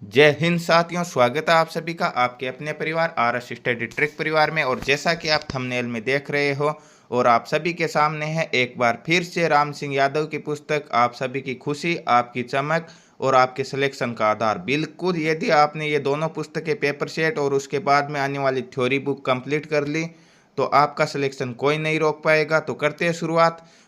जय हिंद साथियों, स्वागत है आप सभी का आपके अपने परिवार RS स्टडी ट्रिक परिवार में। और जैसा कि आप थंबनेल में देख रहे हो और आप सभी के सामने है एक बार फिर से राम सिंह यादव की पुस्तक आप सभी की खुशी आपकी चमक और आपके सिलेक्शन का आधार। बिल्कुल, यदि आपने ये दोनों पुस्तकें पेपर सेट और उसके बाद में आने वाली थ्योरी बुक कंप्लीट कर ली तो आपका सिलेक्शन कोई नहीं रोक पाएगा। तो करते हैं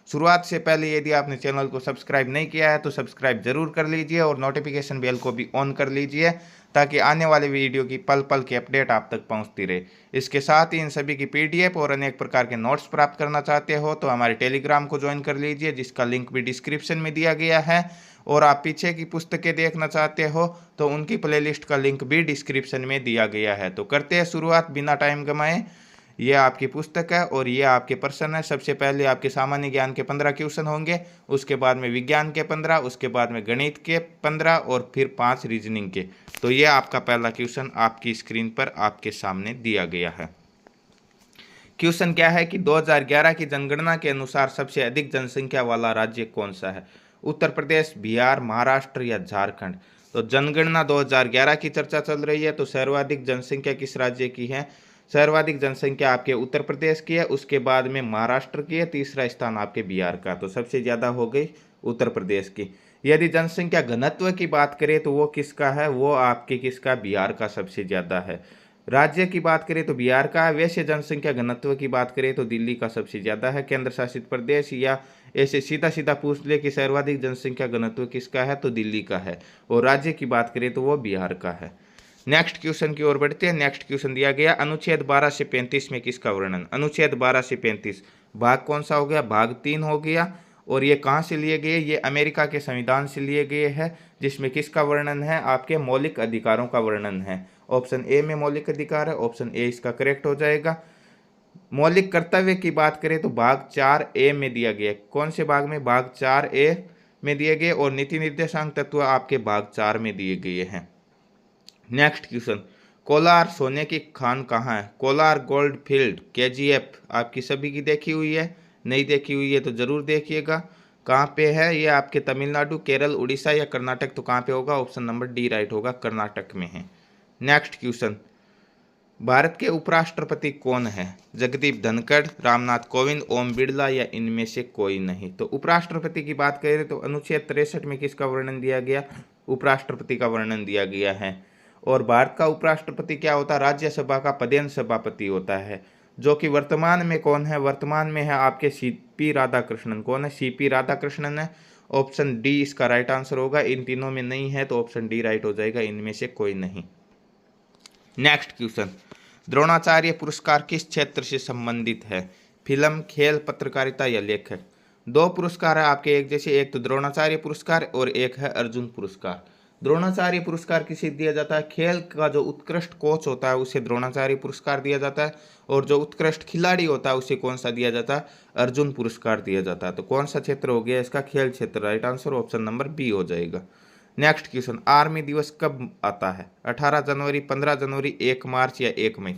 शुरुआत से पहले यदि आपने चैनल को सब्सक्राइब नहीं किया है तो सब्सक्राइब जरूर कर लीजिए और नोटिफिकेशन बेल को भी ऑन कर लीजिए ताकि आने वाले वीडियो की पल पल की अपडेट आप तक पहुंचती रहे। इसके साथ ही इन सभी की PDF और अनेक प्रकार के नोट्स प्राप्त करना चाहते हो तो हमारे टेलीग्राम को ज्वाइन कर लीजिए, जिसका लिंक भी डिस्क्रिप्शन में दिया गया है। और आप पीछे की पुस्तकें देखना चाहते हो तो उनकी प्लेलिस्ट का लिंक भी डिस्क्रिप्शन में दिया गया है। तो करते हैं शुरुआत बिना टाइम गंवाए। ये आपकी पुस्तक है और ये आपके प्रश्न है। सबसे पहले आपके सामान्य ज्ञान के 15 क्वेश्चन होंगे, उसके बाद में विज्ञान के 15, उसके बाद में गणित के 15 और फिर 5 रीजनिंग के। तो ये आपका पहला क्वेश्चन आपकी स्क्रीन पर आपके सामने दिया गया है। क्वेश्चन क्या है कि 2011 की जनगणना के अनुसार सबसे अधिक जनसंख्या वाला राज्य कौन सा है? उत्तर प्रदेश, बिहार, महाराष्ट्र या झारखंड? तो जनगणना 2011 की चर्चा चल रही है, तो सर्वाधिक जनसंख्या किस राज्य की है? सर्वाधिक जनसंख्या आपके उत्तर प्रदेश की है, उसके बाद में महाराष्ट्र की है, तीसरा स्थान आपके बिहार का। तो सबसे ज़्यादा हो गई उत्तर प्रदेश की। यदि जनसंख्या घनत्व की बात करें तो वो किसका है? वो आपके किसका? बिहार का सबसे ज़्यादा है। राज्य की बात करें तो बिहार का है। वैसे जनसंख्या घनत्व की बात करें तो दिल्ली का सबसे ज़्यादा है। केंद्र शासित प्रदेश या ऐसे सीधा सीधा पूछ ले कि सर्वाधिक जनसंख्या घनत्व किसका है तो दिल्ली का है। और राज्य की बात करें तो वो बिहार का है। नेक्स्ट क्वेश्चन की ओर बढ़ते हैं। नेक्स्ट क्वेश्चन दिया गया अनुच्छेद 12 से 35 में किसका वर्णन? अनुच्छेद 12 से 35 भाग कौन सा हो गया? भाग 3 हो गया। और ये कहाँ से लिए गए? ये अमेरिका के संविधान से लिए गए हैं, जिसमें किसका वर्णन है? आपके मौलिक अधिकारों का वर्णन है। ऑप्शन ए में मौलिक अधिकार है, ऑप्शन ए इसका करेक्ट हो जाएगा। मौलिक कर्तव्य की बात करें तो भाग 4A में दिया गया। कौन से भाग में? भाग 4A में दिए गए। और नीति निर्देशांक तत्व आपके भाग 4 में दिए गए हैं। नेक्स्ट क्वेश्चन, कोलार सोने की खान कहाँ है? कोलार गोल्ड फील्ड KGF आपकी सभी की देखी हुई है, नहीं देखी हुई है तो जरूर देखिएगा। कहाँ पे है ये? आपके तमिलनाडु, केरल, उड़ीसा या कर्नाटक? तो कहाँ पे होगा? ऑप्शन नंबर डी राइट होगा, कर्नाटक में है। नेक्स्ट क्वेश्चन, भारत के उपराष्ट्रपति कौन है? जगदीप धनखड़, रामनाथ कोविंद, ओम बिरला या इनमें से कोई नहीं? तो उपराष्ट्रपति की बात करें तो अनुच्छेद 63 में किसका वर्णन दिया गया? उपराष्ट्रपति का वर्णन दिया गया है। और भारत का उपराष्ट्रपति क्या होता है? राज्यसभा का पदेन सभापति होता है, जो कि वर्तमान में कौन है? वर्तमान में है आपके CP राधाकृष्णन। कौन है? CP राधाकृष्णन है। ऑप्शन डी इसका राइट आंसर होगा। इन तीनों में नहीं है तो ऑप्शन डी राइट हो जाएगा, इनमें से कोई नहीं। नेक्स्ट क्वेश्चन, द्रोणाचार्य पुरस्कार किस क्षेत्र से संबंधित है? फिल्म, खेल, पत्रकारिता या लेखक? दो पुरस्कार है आपके एक जैसे, एक तो द्रोणाचार्य पुरस्कार और एक है अर्जुन पुरस्कार। द्रोणाचार्य पुरस्कार किसे दिया जाता है? खेल का जो उत्कृष्ट कोच होता है उसे द्रोणाचार्य पुरस्कार दिया जाता है। और जो उत्कृष्ट खिलाड़ी होता है उसे कौन सा दिया जाता है? अर्जुन पुरस्कार दिया जाता है। तो कौन सा क्षेत्र हो गया इसका? खेल क्षेत्र। Right answer option number B हो जाएगा। नेक्स्ट क्वेश्चन, आर्मी दिवस कब आता है? 18 जनवरी, 15 जनवरी, 1 मार्च या 1 मई?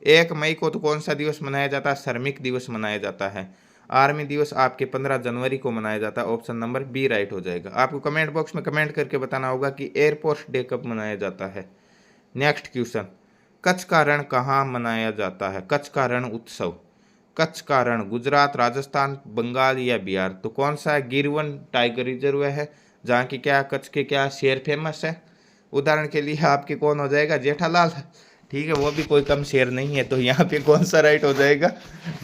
1 मई को तो कौन सा दिवस मनाया जाता है? श्रमिक दिवस मनाया जाता है। आर्मी दिवस आपके 15 जनवरी को मनाया जाता है। ऑप्शन नंबर बी राइट हो जाएगा। आपको कमेंट बॉक्स में कमेंट करके बताना होगा कि एयरफोर्स डे कब मनाया जाता है। नेक्स्ट क्वेश्चन, कच्छ का रण कहाँ मनाया जाता है? कच्छ का रण उत्सव। कच्छ का रण गुजरात, राजस्थान, बंगाल या बिहार? तो कौन सा है? गिरवन टाइगर रिजर्व है, जहाँ की क्या कच्छ के क्या शेर फेमस है। उदाहरण के लिए आपके कौन हो जाएगा? जेठालाल। ठीक है, वो भी कोई कम शेर नहीं है। तो यहाँ पे कौन सा राइट हो जाएगा?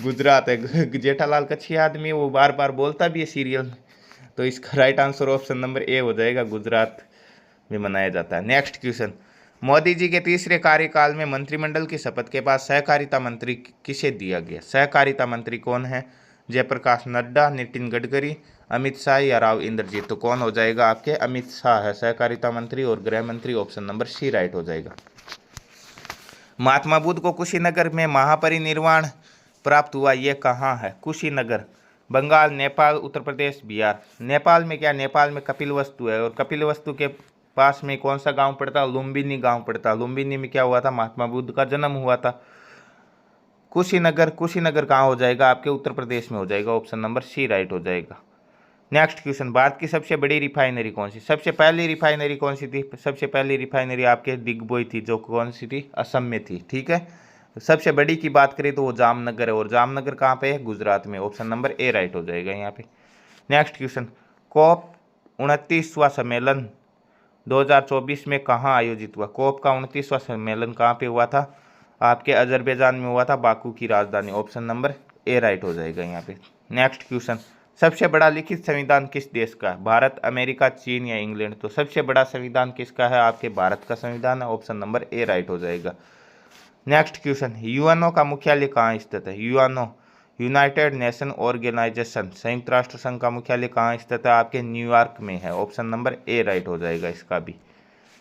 गुजरात है। जेठालाल कच्छी आदमी है, वो बार बार बोलता भी है सीरियल में। तो इसका right answer option number A हो जाएगा, गुजरात में मनाया जाता है। नेक्स्ट क्वेश्चन, मोदी जी के तीसरे कार्यकाल में मंत्रिमंडल की शपथ के बाद सहकारिता मंत्री किसे दिया गया? सहकारिता मंत्री कौन है? जयप्रकाश नड्डा, नितिन गडकरी, अमित शाह या राव इंद्रजीत? तो कौन हो जाएगा आपके? अमित शाह है सहकारिता मंत्री और गृह मंत्री। ऑप्शन नंबर सी राइट हो जाएगा। महात्मा बुद्ध को कुशीनगर में महापरिनिर्वाण प्राप्त हुआ, ये कहाँ है? कुशीनगर, बंगाल, नेपाल, उत्तर प्रदेश, बिहार? नेपाल में क्या? नेपाल में कपिलवस्तु है। और कपिलवस्तु के पास में कौन सा गांव पड़ता है? लुम्बिनी गांव पड़ता है। लुम्बिनी में क्या हुआ था? महात्मा बुद्ध का जन्म हुआ था। कुशीनगर, कुशीनगर कहाँ हो जाएगा आपके? उत्तर प्रदेश में हो जाएगा। ऑप्शन नंबर सी राइट हो जाएगा। नेक्स्ट क्वेश्चन, भारत की सबसे बड़ी रिफाइनरी कौन सी? सबसे पहली रिफाइनरी कौन सी थी? सबसे पहली रिफाइनरी आपके दिग्बोई थी, जो कौन सी थी? असम में थी। ठीक है, सबसे बड़ी की बात करें तो वो जामनगर है, और जामनगर कहाँ पे है? गुजरात में। ऑप्शन नंबर ए राइट हो जाएगा यहाँ पे। नेक्स्ट क्वेश्चन, कॉप 29वां सम्मेलन 2024 में कहाँ आयोजित हुआ? कॉप का 29वां सम्मेलन कहाँ पे हुआ था? आपके अजरबैजान में हुआ था, बाकू की राजधानी। ऑप्शन नंबर ए राइट हो जाएगा यहाँ पे। नेक्स्ट क्वेश्चन, सबसे बड़ा लिखित संविधान किस देश का है? भारत, अमेरिका, चीन या इंग्लैंड? तो सबसे बड़ा संविधान किसका है? आपके भारत का संविधान है। ऑप्शन नंबर ए राइट हो जाएगा। नेक्स्ट क्वेश्चन, यूएनओ का मुख्यालय कहाँ स्थित है? यूएनओ, यूनाइटेड नेशन ऑर्गेनाइजेशन, संयुक्त राष्ट्र संघ का मुख्यालय कहाँ स्थित है? आपके न्यूयॉर्क में है। ऑप्शन नंबर ए राइट हो जाएगा इसका भी।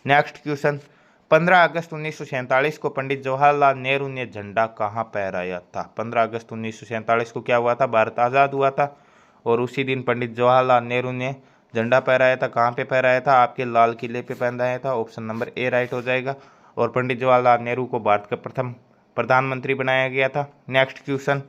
नेक्स्ट क्वेश्चन, 15 अगस्त 1947 को पंडित जवाहरलाल नेहरू ने झंडा कहाँ फहराया था? 15 अगस्त 1947 को क्या हुआ था? भारत आज़ाद हुआ था, और उसी दिन पंडित जवाहरलाल नेहरू ने झंडा फहराया था। कहाँ पे फहराया था? आपके लाल किले पे फहराया था। ऑप्शन नंबर ए राइट हो जाएगा। और पंडित जवाहरलाल नेहरू को भारत का प्रथम प्रधानमंत्री बनाया गया था। नेक्स्ट क्वेश्चन,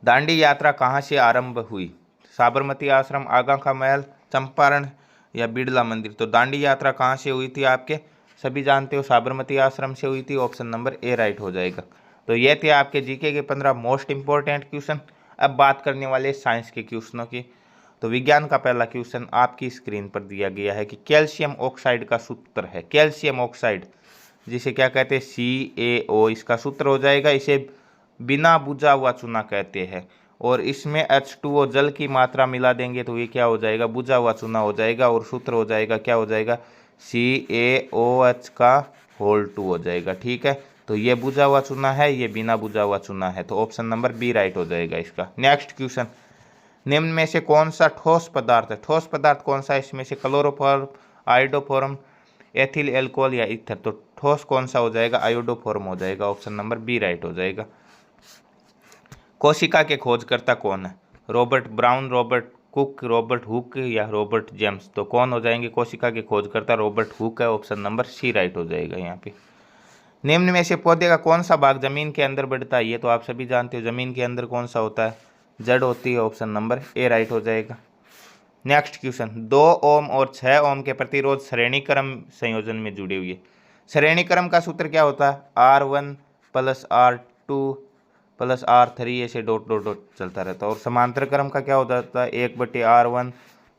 दांडी यात्रा कहाँ से आरंभ हुई? साबरमती आश्रम, आगा का महल, चंपारण या बिड़ला मंदिर? तो दांडी यात्रा कहाँ से हुई थी? आपके सभी जानते हो साबरमती आश्रम से हुई थी। ऑप्शन नंबर ए राइट हो जाएगा। तो ये थे आपके जीके के 15 मोस्ट इंपॉर्टेंट क्वेश्चन। अब बात करने वाले साइंस के क्वेश्चनों की। तो विज्ञान का पहला क्वेश्चन आपकी स्क्रीन पर दिया गया है कि कैल्शियम ऑक्साइड का सूत्र है। कैल्शियम ऑक्साइड, जिसे क्या कहते हैं? CaO, इसका सूत्र हो जाएगा। इसे बिना बुझा हुआ चूना कहते हैं, और इसमें H2O जल की मात्रा मिला देंगे तो ये क्या हो जाएगा? बुझा हुआ चूना हो जाएगा, और सूत्र हो जाएगा, क्या हो जाएगा? CaOH का होल 2 हो जाएगा। ठीक है, तो ये बुझा हुआ चूना है, ये बिना बुझा हुआ चूना है, तो ऑप्शन नंबर बी राइट हो जाएगा इसका। नेक्स्ट क्वेश्चन, निम्न में से कौन सा ठोस पदार्थ है? ठोस पदार्थ कौन सा है? इसमें से क्लोरोफॉर्म, आयोडोफॉर्म, एथिल एल्कोहल या ईथर? तो ठोस कौन सा हो जाएगा? आयोडोफॉर्म हो जाएगा। ऑप्शन नंबर बी राइट हो जाएगा। कोशिका के खोजकर्ता कौन है? Robert brown, Robert cook, Robert Hooke या रॉबर्ट जेम्स? तो कौन हो जाएंगे कोशिका के खोजकर्ता? रॉबर्ट हुक है। ऑप्शन नंबर सी राइट हो जाएगा यहाँ पे। निम्न में से पौधे का कौन सा भाग जमीन के अंदर बढ़ता है? ये तो आप सभी जानते हो, जमीन के अंदर कौन सा होता है? जड़ होती है। ऑप्शन नंबर ए राइट हो जाएगा। नेक्स्ट क्वेश्चन, 2 ओम और 6 ओम के प्रतिरोध श्रेणी क्रम संयोजन में जुड़े हुए। श्रेणी क्रम का सूत्र क्या होता है? R1 + R2 + R3, ऐसे डॉट डॉट डॉट चलता रहता है। और समांतर क्रम का क्या हो जाता है? 1/R1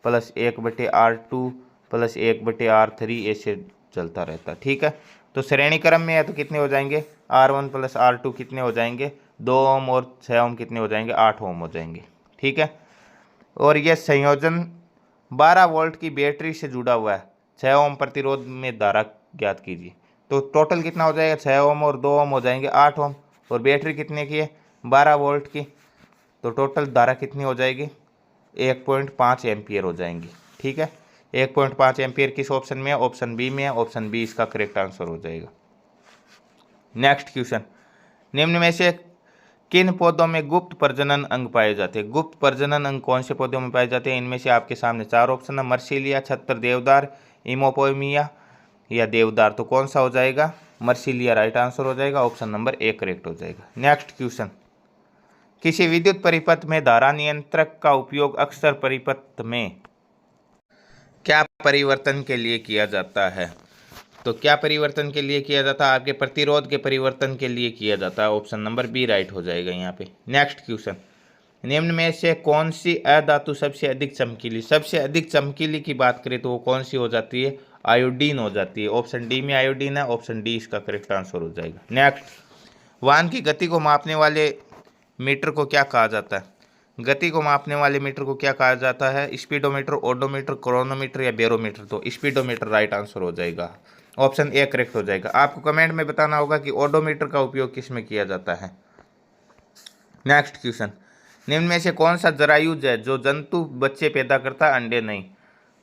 + 1/R2 + 1/R3, ऐसे चलता रहता है। ठीक है, तो श्रेणी क्रम में है तो कितने हो जाएंगे? R1 + R2 कितने हो जाएंगे? 2 ओम और 6 ओम कितने हो जाएंगे? 8 ओम हो जाएंगे। ठीक है, और यह संयोजन 12 वोल्ट की बैटरी से जुड़ा हुआ है। 6 ओम प्रतिरोध में धारा ज्ञात कीजिए। तो टोटल कितना हो जाएगा? 6 ओम और 2 ओम हो जाएंगे 8 ओम, और बैटरी कितने की है? 12 वोल्ट की। तो टोटल धारा कितनी हो जाएगी? 1.5 एम्पियर हो जाएंगी। ठीक है, 1.5 एम्पियर किस ऑप्शन में है? ऑप्शन बी में है। ऑप्शन बी इसका करेक्ट आंसर हो जाएगा। नेक्स्ट क्वेश्चन, निम्न में से किन पौधों में गुप्त प्रजनन अंग पाए जाते हैं? गुप्त प्रजनन अंग कौन से पौधों में पाए जाते हैं? इनमें से आपके सामने 4 ऑप्शन है। मर्सिलिया, छत्र देवदार, इमोपोमिया या देवदार? तो कौन सा हो जाएगा? मर्सिलिया राइट आंसर हो जाएगा। ऑप्शन नंबर ए करेक्ट हो जाएगा। नेक्स्ट क्वेश्चन, किसी विद्युत परिपथ में धारा नियंत्रक का उपयोग अक्सर परिपथ में क्या परिवर्तन के लिए किया जाता है? तो क्या परिवर्तन के लिए किया जाता है? आपके प्रतिरोध के परिवर्तन के लिए किया जाता है। ऑप्शन नंबर बी राइट हो जाएगा यहाँ पे। नेक्स्ट क्वेश्चन, निम्न में से कौन सी अधातु सबसे अधिक चमकीली? सबसे अधिक चमकीली की बात करें तो वो कौन सी हो जाती है? आयोडीन हो जाती है। ऑप्शन डी में आयोडीन है। ऑप्शन डी इसका करेक्ट आंसर हो जाएगा। नेक्स्ट, वाहन की गति को मापने वाले मीटर को क्या कहा जाता है? गति को मापने वाले मीटर को क्या कहा जाता है? स्पीडोमीटर, ओडोमीटर, क्रोनोमीटर या बैरोमीटर? तो स्पीडोमीटर राइट आंसर हो जाएगा। ऑप्शन ए करेक्ट हो जाएगा। आपको कमेंट में बताना होगा कि ओडोमीटर का उपयोग किस में किया जाता है। नेक्स्ट क्वेश्चन, निम्न में से कौन सा जरायुज है जो जंतु बच्चे पैदा करता है, अंडे नहीं?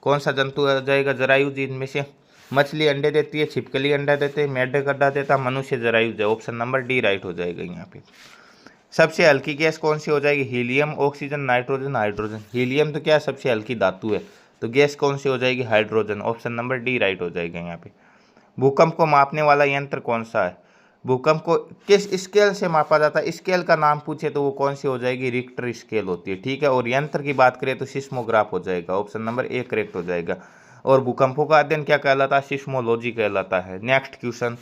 कौन सा जंतु आ जाएगा जरायुज? इनमें से मछली अंडे देती है, छिपकली अंडा देते हैं, मेढक अंडा देता है, मनुष्य जरायुज है। ऑप्शन नंबर डी राइट हो जाएगा यहाँ पे। सबसे हल्की गैस कौन सी हो जाएगी? Helium, oxygen, nitrogen, hydrogen? Helium तो क्या है? सबसे हल्की धातु है। तो गैस कौन सी हो जाएगी? Hydrogen. Option number D right हो जाएगा यहाँ पे। भूकंप को मापने वाला यंत्र कौन सा है? भूकंप को किस स्केल से मापा जाता है, स्केल का नाम पूछे तो वो कौन सी हो जाएगी, रिक्टर स्केल होती है, ठीक है। और यंत्र की बात करें तो सिस्मोग्राफ हो जाएगा, ऑप्शन नंबर ए करेक्ट हो जाएगा। और भूकंपों का अध्ययन क्या कहलाता है, सिस्मोलॉजी कहलाता है। नेक्स्ट क्वेश्चन,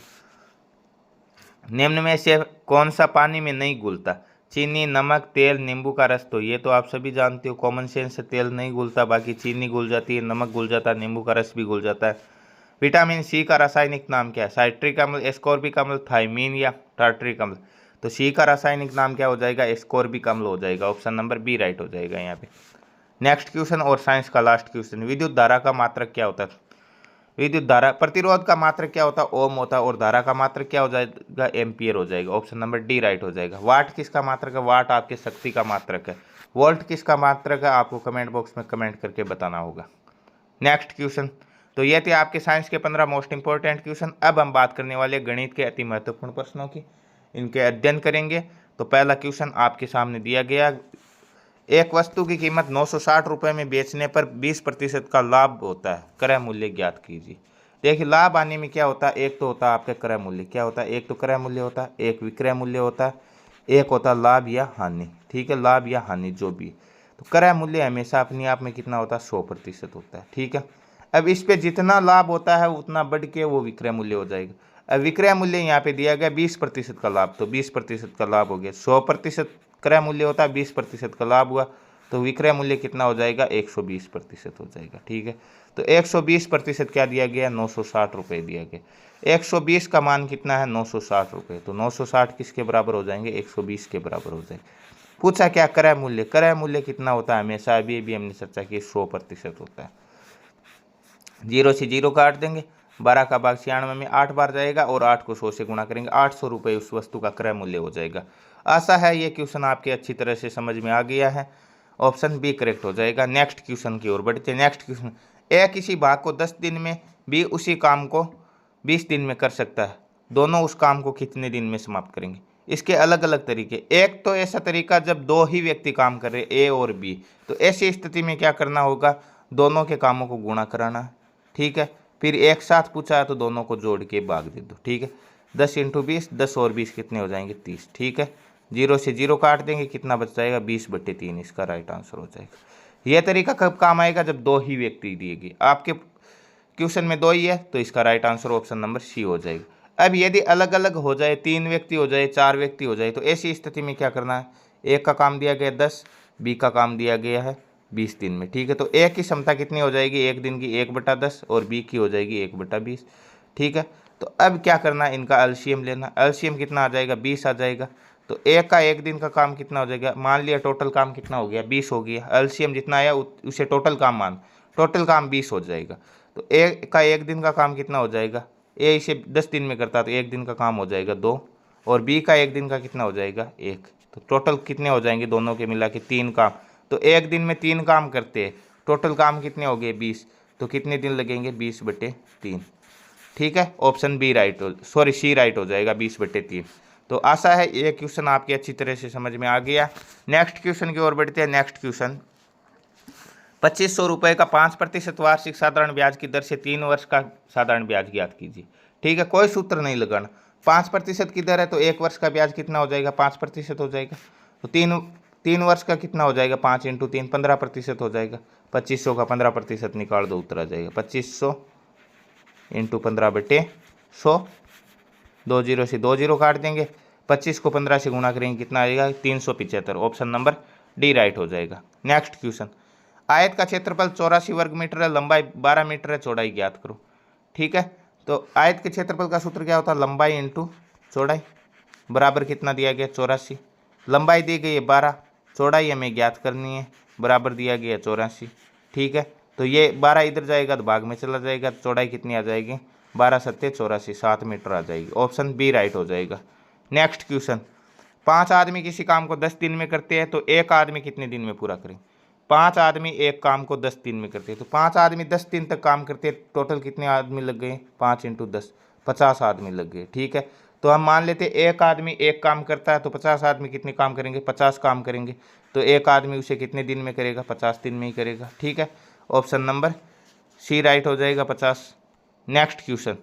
निम्न में से कौन सा पानी में नहीं घुलता, चीनी, नमक, तेल, नींबू का रस। तो ये तो आप सभी जानते हो, कॉमन सेंस से तेल नहीं घुलता, बाकी चीनी घुल जाती है, नमक घुल जाता है, नींबू का रस भी घुल जाता है। विटामिन सी का रासायनिक नाम क्या है, साइट्रिक अम्ल, एस्कॉर्बिक अम्ल, थायमीन या टार्ट्रिक अम्ल। तो सी का रासायनिक नाम क्या हो जाएगा, एस्कॉर्बिक अम्ल हो जाएगा, ऑप्शन नंबर बी राइट हो जाएगा यहाँ पे। नेक्स्ट क्वेश्चन और साइंस का लास्ट क्वेश्चन, विद्युत धारा का मात्रक क्या होता है। विद्युत धारा, प्रतिरोध का मात्रक क्या होता है, ओम होता है। और धारा का मात्रक क्या हो जाएगा, एम्पियर हो जाएगा, ऑप्शन नंबर डी राइट हो जाएगा। वाट किसका मात्रक है, वाट आपके शक्ति का मात्रक है। वोल्ट किसका मात्रक है, आपको कमेंट बॉक्स में कमेंट करके बताना होगा। नेक्स्ट क्वेश्चन, तो ये थे आपके साइंस के 15 मोस्ट इंपॉर्टेंट क्वेश्चन। अब हम बात करने वाले गणित के अति महत्वपूर्ण प्रश्नों की, इनके अध्ययन करेंगे। तो पहला क्वेश्चन आपके सामने दिया गया, एक वस्तु की कीमत 960 रुपये में बेचने पर 20% का लाभ होता है, क्रय मूल्य ज्ञात कीजिए। देखिए लाभ आने में क्या होता है, एक तो होता है आपका क्रय मूल्य, क्या होता है, एक तो क्रय मूल्य होता है, एक विक्रय मूल्य होता है, एक होता है लाभ या हानि, ठीक है, लाभ या हानि जो भी। तो क्रय मूल्य हमेशा अपने आप में कितना होता है, 100% होता है, ठीक है। अब इस पे जितना लाभ होता है उतना बढ़ के वो विक्रय मूल्य हो जाएगा। अब विक्रय मूल्य यहाँ पे दिया गया 20% का लाभ, तो 20% का लाभ हो गया, 100% क्रय मूल्य होता है, 20% का लाभ हुआ, तो विक्रय मूल्य कितना हो जाएगा, 120% हो जाएगा, ठीक है। तो 120% क्या दिया गया, 960 रुपये दिया गया। 120 का मान कितना है, 960 रुपये, तो 960 किसके बराबर हो जाएंगे, 120 के बराबर हो जाएंगे। पूछा क्या, क्रय मूल्य, क्रय मूल्य कितना होता है हमेशा, अभी भी हमने चर्चा की 100% होता है। 0 से 0 काट देंगे, 12 का भाग 96 में 8 बार जाएगा और 8 को 100 से गुणा करेंगे, 800 रुपये उस वस्तु का क्रय मूल्य हो जाएगा। आशा है ये क्वेश्चन आपके अच्छी तरह से समझ में आ गया है, ऑप्शन बी करेक्ट हो जाएगा। नेक्स्ट क्वेश्चन की ओर बढ़ते हैं। नेक्स्ट क्वेश्चन, ए किसी भाग को 10 दिन में, बी उसी काम को 20 दिन में कर सकता है, दोनों उस काम को कितने दिन में समाप्त करेंगे। इसके अलग अलग तरीके, एक तो ऐसा तरीका जब दो ही व्यक्ति काम कर रहे, ए और बी, तो ऐसी स्थिति में क्या करना होगा, दोनों के कामों को गुणा कराना है, ठीक है। फिर एक साथ पूछा है तो दोनों को जोड़ के भाग दे दो, ठीक है। 10 × 20, 10 और 20 कितने हो जाएंगे, 30, ठीक है। 0 से 0 काट देंगे, कितना बच जाएगा, 20/3, इसका राइट आंसर हो जाएगा। यह तरीका कब काम आएगा, जब दो ही व्यक्ति दिए गए, आपके क्वेश्चन में दो ही है, तो इसका right answer option number C हो जाएगा। अब यदि अलग अलग हो जाए, 3 व्यक्ति हो जाए, 4 व्यक्ति हो जाए, तो ऐसी स्थिति में क्या करना है, एक का काम दिया गया 10, बी का काम दिया गया है 20 दिन में, ठीक है। तो ए की क्षमता कितनी हो जाएगी, एक दिन की 1/10 और बी की हो जाएगी 1/20, ठीक है। तो अब क्या करना है, इनका एलसीएम लेना, एलसीएम कितना आ जाएगा, 20 आ जाएगा। तो ए का एक दिन का काम कितना हो जाएगा, मान लिया टोटल काम कितना हो गया, 20 हो गया, एलसीएम जितना आया उसे टोटल काम मान, टोटल काम 20 हो जाएगा। तो ए का एक दिन का काम कितना हो जाएगा, ए इसे 10 दिन में करता है तो एक दिन का काम हो जाएगा 2, और बी का एक दिन का कितना हो जाएगा 1, तो टोटल कितने हो जाएंगे दोनों के मिला के 3 काम। तो एक दिन में 3 काम करते हैं, टोटल काम कितने हो गए 20, तो कितने दिन लगेंगे 20/3, ठीक है। ऑप्शन बी राइट हो, सॉरी सी राइट हो जाएगा 20/3। तो आशा है ये क्वेश्चन आपकी अच्छी तरह से समझ में आ गया। नेक्स्ट क्वेश्चन की ओर बढ़ते हैं। नेक्स्ट क्वेश्चन, 2500 रुपये का 5% वार्षिक साधारण ब्याज की दर से 3 वर्ष का साधारण ब्याज ज्ञात कीजिए, ठीक है। कोई सूत्र नहीं लगाना, 5% की दर है तो 1 वर्ष का ब्याज कितना हो जाएगा, 5% हो जाएगा। तो तीन वर्ष का कितना हो जाएगा, 5 × 3 15% हो जाएगा। 2500 का 15% निकाल दो, उत्तर आ जाएगा 2500 × 15/100, 2 0 से 2 0 काट देंगे, 25 को 15 से गुणा करेंगे, कितना आएगा 375, ऑप्शन नंबर डी राइट हो जाएगा। नेक्स्ट क्वेश्चन, आयत का क्षेत्रफल 84 वर्ग मीटर है, लंबाई 12 मीटर है, चौड़ाई ज्ञात करो, ठीक है। तो आयत के क्षेत्रफल का सूत्र क्या होता है, लंबाई इंटू चौड़ाई, बराबर कितना दिया गया 84, लंबाई दी गई है 12, चौड़ाई हमें ज्ञात करनी है, बराबर दिया गया 84, ठीक है। तो ये 12 इधर जाएगा तो भाग में चला जाएगा, चौड़ाई कितनी आ जाएगी, 12 सत्ते 84, 7 मीटर आ जाएगी, ऑप्शन बी राइट हो जाएगा। नेक्स्ट क्वेश्चन, 5 आदमी किसी काम को 10 दिन में करते हैं तो एक आदमी कितने दिन में पूरा करें। 5 आदमी एक काम को 10 दिन में करते हैं, तो 5 आदमी 10 दिन तक काम करते हैं, टोटल कितने आदमी लग गए, 5 × 10 50 आदमी लग गए, ठीक है। तो हम मान लेते एक आदमी एक काम करता है तो 50 आदमी कितने काम करेंगे, 50 काम करेंगे, तो एक आदमी उसे कितने दिन में करेगा, 50 दिन में ही करेगा, ठीक है। ऑप्शन नंबर सी राइट हो जाएगा 50। नेक्स्ट क्वेश्चन,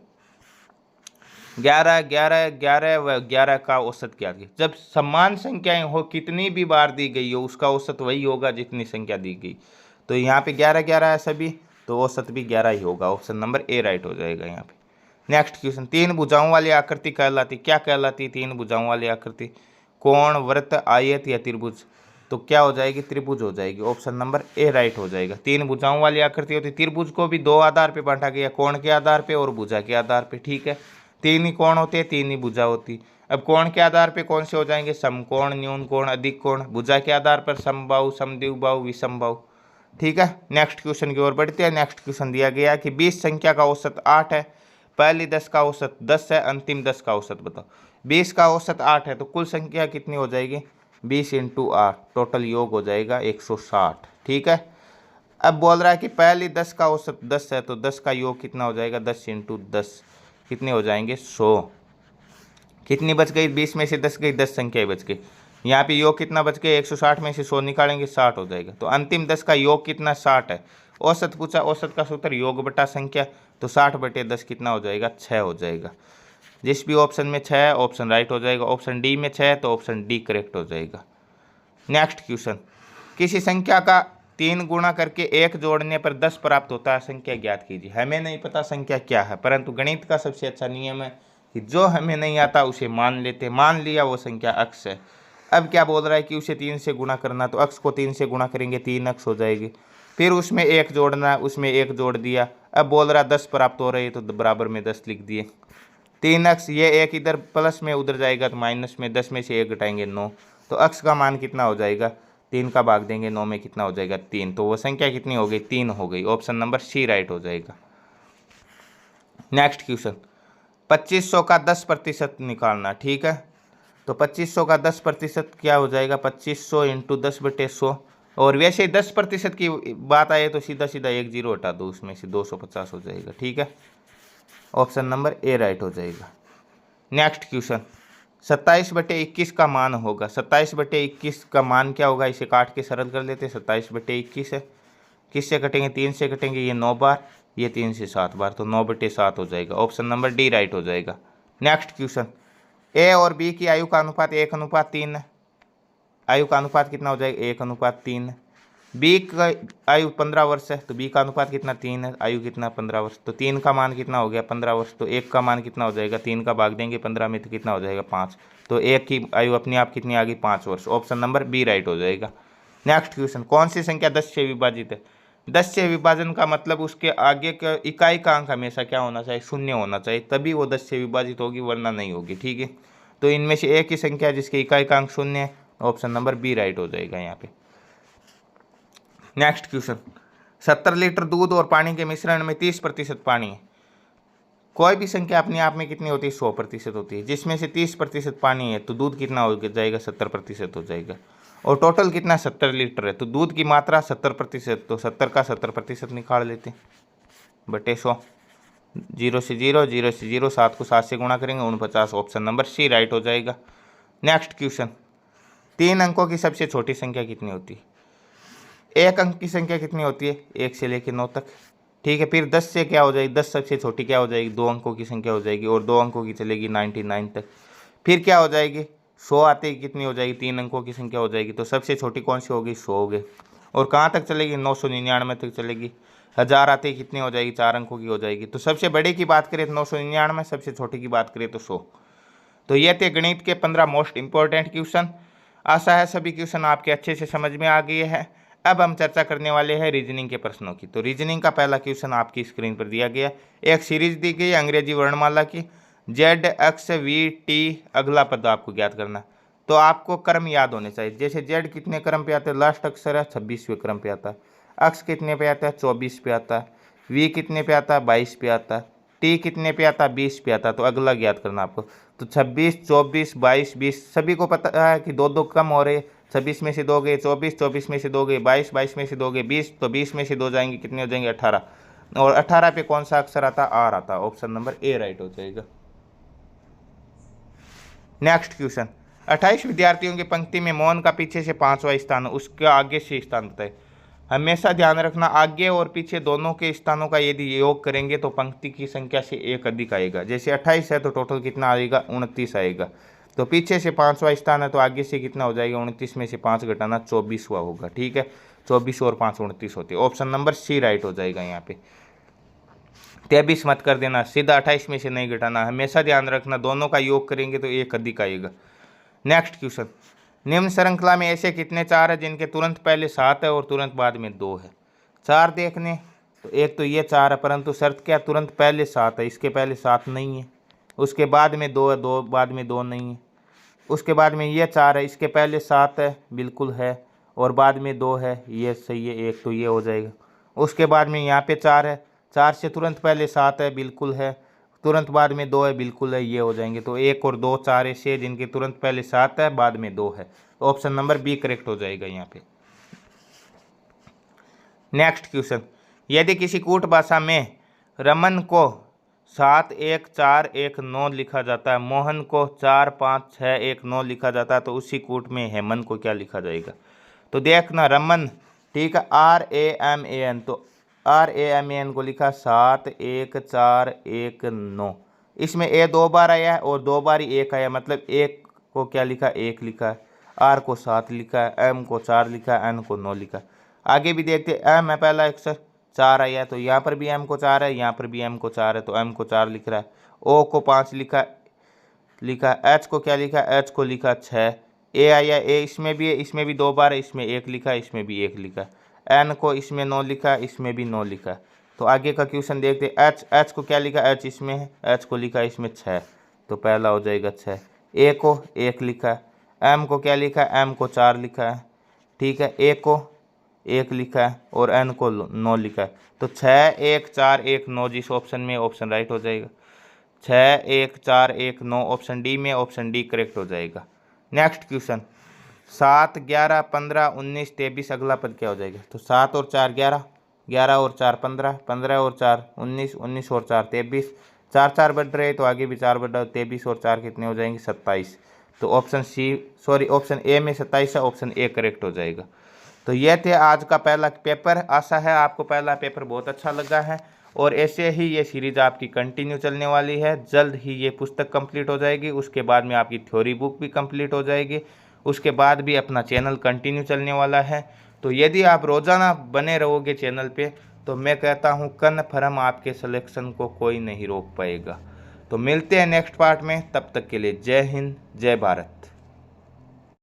11 11 11 व 11 का औसत क्या दी। जब समान संख्याएं हो, कितनी भी बार दी गई हो, उसका औसत वही होगा जितनी संख्या दी गई। तो यहाँ पे 11 11 है सभी, तो औसत भी 11 ही होगा। ऑप्शन नंबर ए राइट हो जाएगा यहाँ पे। नेक्स्ट क्वेश्चन, तीन भुजाओं वाली आकृति कहलाती, क्या कहलाती? तीन भुजाओं वाली आकृति, कोण, वृत्त, आयत या त्रिभुज? तो क्या हो जाएगी? त्रिभुज हो जाएगी। ऑप्शन नंबर ए राइट हो जाएगा। तीन भुजाओं वाली आकृति होती। त्रिभुज को भी दो आधार पे बांटा गया, कोण के आधार पे और भुजा के आधार पे, ठीक है। तीन ही कोण होते हैं, तीन ही भुजा होती। अब कोण के आधार पे कौन से हो जाएंगे? समकोण, न्यून कोण, अधिक कोण। भुजा के आधार पर समबाहु, समद्विबाहु, विषमबाहु, ठीक है। नेक्स्ट क्वेश्चन की ओर बढ़ते हैं। नेक्स्ट क्वेश्चन दिया गया कि 20 संख्या का औसत 8 है, पहली 10 का औसत 10 है, अंतिम 10 का औसत बताओ। 20 का औसत 8 है तो कुल संख्या कितनी हो जाएगी? 20 × 8, टोटल योग हो जाएगा 160, ठीक है। अब बोल रहा है कि पहली 10 का औसत 10 है, तो 10 का योग कितना हो जाएगा? 10 × 10 कितने हो जाएंगे? 100। कितनी बच गई? 20 में से 10 गई, 10 संख्याएं बच गई। यहाँ पे योग कितना बच गया? 160 में से 100 निकालेंगे, 60 हो जाएगा। तो अंतिम 10 का योग कितना? 60 है। औसत पूछा, औसत का सूत्र योग बटा संख्या, तो 60/10 कितना हो जाएगा? 6 हो जाएगा। जिस भी ऑप्शन में 6 है ऑप्शन राइट हो जाएगा। ऑप्शन डी में 6 है तो ऑप्शन डी करेक्ट हो जाएगा। नेक्स्ट क्वेश्चन, किसी संख्या का 3 गुणा करके 1 जोड़ने पर 10 प्राप्त होता है, संख्या ज्ञात कीजिए। हमें नहीं पता संख्या क्या है, परंतु गणित का सबसे अच्छा नियम है कि जो हमें नहीं आता उसे मान लेते। मान लिया वो संख्या अक्स है। अब क्या बोल रहा है कि उसे 3 से गुणा करना, तो अक्स को 3 से गुणा करेंगे, 3 अक्स हो जाएगी। फिर उसमें 1 जोड़ना है, उसमें 1 जोड़ दिया। अब बोल रहा 10 प्राप्त हो रही है, तो बराबर में 10 लिख दिए। 3 अक्स, ये एक इधर प्लस में उधर जाएगा तो माइनस में, 10 में से 1 घटाएंगे 9, तो अक्स का मान कितना हो जाएगा? 3 का भाग देंगे 9 में, कितना हो जाएगा? 3। तो वो संख्या कितनी हो गई? 3 हो गई। ऑप्शन नंबर सी राइट हो जाएगा। नेक्स्ट क्वेश्चन, 2500 का 10% निकालना, ठीक है। तो 2500 का 10% क्या हो जाएगा? 2500 × 10/100। और वैसे ही 10% की बात आए तो सीधा सीधा 1 0 हटा दो, उसमें से 250 हो जाएगा, ठीक है। ऑप्शन नंबर ए राइट हो जाएगा। नेक्स्ट क्वेश्चन, 27/21 का मान होगा। 27/21 का मान क्या होगा? इसे काट के सरल कर लेते हैं। 27/21 है, किससे कटेंगे? 3 से कटेंगे। ये 9 बार, ये 3 से 7 बार, तो 9/7 हो जाएगा। ऑप्शन नंबर डी राइट हो जाएगा। नेक्स्ट क्वेश्चन, ए और बी की आयु का अनुपात 1:3 है। आयु का अनुपात कितना हो जाएगा? 1:3 है। बी का आयु 15 वर्ष है, तो बी का अनुपात कितना? 3 है। आयु कितना? 15 वर्ष। तो 3 का मान कितना हो गया? 15 वर्ष। तो 1 का मान कितना हो जाएगा? 3 का भाग देंगे 15 में, तो कितना हो जाएगा? 5। तो 1 की आयु अपने आप कितनी आ गई? 5 वर्ष। ऑप्शन नंबर बी राइट हो जाएगा। नेक्स्ट क्वेश्चन, कौन सी संख्या 10 से विभाजित है? 10 से विभाजन का मतलब उसके आगे का इकाई का अंक हमेशा क्या होना चाहिए? 0 होना चाहिए, तभी वो 10 से विभाजित होगी, वरना नहीं होगी, ठीक है। तो इनमें से एक ही संख्या जिसके इकाई का अंक 0 है, ऑप्शन नंबर बी राइट हो जाएगा यहाँ पे। नेक्स्ट क्वेश्चन, 70 लीटर दूध और पानी के मिश्रण में 30% पानी है। कोई भी संख्या अपने आप में कितनी होती है? 100% होती है। जिसमें से 30% पानी है तो दूध कितना हो जाएगा? 70% हो जाएगा। और टोटल कितना? 70 लीटर है, तो दूध की मात्रा 70%, तो 70 का 70% निकाल लेते हैं बटे 100। 0 से 0, 0 से 0, 7 को 7 से गुणा करेंगे, 49। ऑप्शन नंबर सी राइट हो जाएगा। नेक्स्ट क्वेश्चन, 3 अंकों की सबसे छोटी संख्या कितनी होती है? 1 अंक की संख्या कितनी होती है? 1 से लेकर 9 तक, ठीक है। फिर 10 से क्या हो जाएगी? 10 सबसे छोटी क्या हो जाएगी? 2 अंकों की संख्या हो जाएगी, और 2 अंकों की चलेगी 99 तक। फिर क्या हो जाएगी? 100 आते ही कितनी हो जाएगी? 3 अंकों की संख्या हो जाएगी, तो सबसे छोटी कौन सी होगी? 100 हो गई। और कहाँ तक चलेगी? 999 तक चलेगी। 1000 आते ही कितनी हो जाएगी? 4 अंकों की हो जाएगी। तो सबसे बड़े की बात करें तो 999, सबसे छोटी की बात करें तो 100। तो ये थे गणित के 15 मोस्ट इंपॉर्टेंट क्वेश्चन। आशा है सभी क्वेश्चन आपके अच्छे से समझ में आ गए हैं। अब हम चर्चा करने वाले हैं रीजनिंग के प्रश्नों की। तो रीजनिंग का पहला क्वेश्चन आपकी स्क्रीन पर दिया गया। एक सीरीज दी गई अंग्रेजी वर्णमाला की, जेड एक्स वी टी, अगला पद आपको ज्ञात करना। तो आपको क्रम याद होने चाहिए। जैसे जेड कितने क्रम पे आता है? लास्ट अक्षर है, 26वें क्रम पे आता है। एक्स कितने पे आता है? 24 पे आता है। वी कितने पे आता है? 22 पे आता है। टी कितने पे आता है? 20 पे आता है। तो अगला ज्ञात करना आपको। तो 26, 24, 22, 20 सभी को पता है कि 2 कम हो रहे। 26 में से 2 गए 24, 24 में से 2 गए 22, 22 में से 2 गए 20, तो 20 में से 2 जाएंगे, कितने हो जाएंगे? 18। और 18 पे कौन सा अक्षर आता? आर आता। ऑप्शन नंबर ए राइट हो जाएगा। नेक्स्ट क्वेश्चन, 28 विद्यार्थियों की पंक्ति में मोहन का पीछे से 5वां स्थान, उसके आगे से स्थान बताए। हमेशा ध्यान रखना आगे और पीछे दोनों के स्थानों का यदि योग करेंगे तो पंक्ति की संख्या से एक अधिक आएगा। जैसे 28 है तो टोटल कितना आएगा, 29 आएगा। तो पीछे से 5वां स्थान है तो आगे से कितना हो जाएगा, 29 में से 5 घटाना 24वां होगा। ठीक है, 24 और 5 29 होते। ऑप्शन नंबर सी राइट हो जाएगा यहाँ पे। 23 मत कर देना, सीधा 28 में से नहीं घटाना, हमेशा ध्यान रखना दोनों का योग करेंगे तो एक अधिक आएगा। नेक्स्ट क्वेश्चन, निम्न श्रृंखला में ऐसे कितने चार है जिनके तुरंत पहले 7 है और तुरंत बाद में 2 है। चार देखने तो एक तो ये 4 है, परंतु शर्त क्या, तुरंत पहले 7 है, इसके पहले 7 नहीं है। उसके बाद में 2 है, 2 बाद में 2 नहीं है। उसके बाद में ये 4 है, इसके पहले 7 है, बिल्कुल है, और बाद में 2 है, ये सही है, एक तो ये हो जाएगा। उसके बाद में यहाँ पे 4 है, 4 से तुरंत पहले 7 है, बिल्कुल है, तुरंत बाद में 2 है, बिल्कुल है, ये हो जाएंगे। तो 1 और 2 4 ऐसे जिनके तुरंत पहले 7 है, बाद में 2 है। तो ऑप्शन नंबर बी करेक्ट हो जाएगा यहाँ पे। नेक्स्ट क्वेश्चन, यदि किसी कूट भाषा में रमन को 7 1 4 1 9 लिखा जाता है, मोहन को 4 5 6 1 9 लिखा जाता है, तो उसी कूट में हेमन को क्या लिखा जाएगा। तो देखना रमन, ठीक है, RAMAN, तो RAMAN को लिखा 7 1 4 1 9। इसमें ए 2 बार आया है और 2 बार ही 1 आया, मतलब 1 को क्या लिखा, 1 लिखा है, R को 7 लिखा है, M को 4 लिखा है, N को 9 लिखा है। आगे भी देखते, M है पहला अक्षर, 4 आया है, तो यहाँ पर भी M को 4 है, यहाँ पर भी M को 4 है, तो M को 4 लिख रहा है। O को 5 लिखा, H को क्या लिखा, H को लिखा 6। A आया, A इसमें भी है, इसमें भी 2 बार है, इसमें 1 लिखा है, इसमें भी 1 लिखा है। N को इसमें 9 लिखा है, इसमें भी 9 लिखा है। तो आगे का क्वेश्चन देखते, H को क्या लिखा, H इसमें है, H को लिखा है इसमें 6, तो पहला हो जाएगा 6। A को 1 लिखा है, M को क्या लिखा है, M को 4 लिखा है, ठीक है, A को 1 लिखा है और N को 9 लिखा है। तो 6 1 4 1 9 जिस ऑप्शन में, ऑप्शन राइट हो जाएगा। 6 1 4 1 9 ऑप्शन डी में, ऑप्शन डी करेक्ट हो जाएगा। नेक्स्ट क्वेश्चन, 7 11 15 19 23 अगला पद क्या हो जाएगा। तो 7 और 4 11, 11 और 4 15, 15 और 4 19, 19 और 4 23, 4 4 बढ़ रहे तो आगे भी 4 बढ़ रहा है, 23 और 4 कितने हो जाएंगे, 27। तो option C, sorry option A में 27 है, ऑप्शन ए करेक्ट हो जाएगा। तो ये थे आज का पहला पेपर। आशा है आपको पहला पेपर बहुत अच्छा लगा है और ऐसे ही ये सीरीज आपकी कंटिन्यू चलने वाली है। जल्द ही ये पुस्तक कंप्लीट हो जाएगी, उसके बाद में आपकी थ्योरी बुक भी कंप्लीट हो जाएगी, उसके बाद भी अपना चैनल कंटिन्यू चलने वाला है। तो यदि आप रोज़ाना बने रहोगे चैनल पे तो मैं कहता हूँ कन्फर्म आपके सिलेक्शन को कोई नहीं रोक पाएगा। तो मिलते हैं नेक्स्ट पार्ट में, तब तक के लिए जय हिंद जय भारत।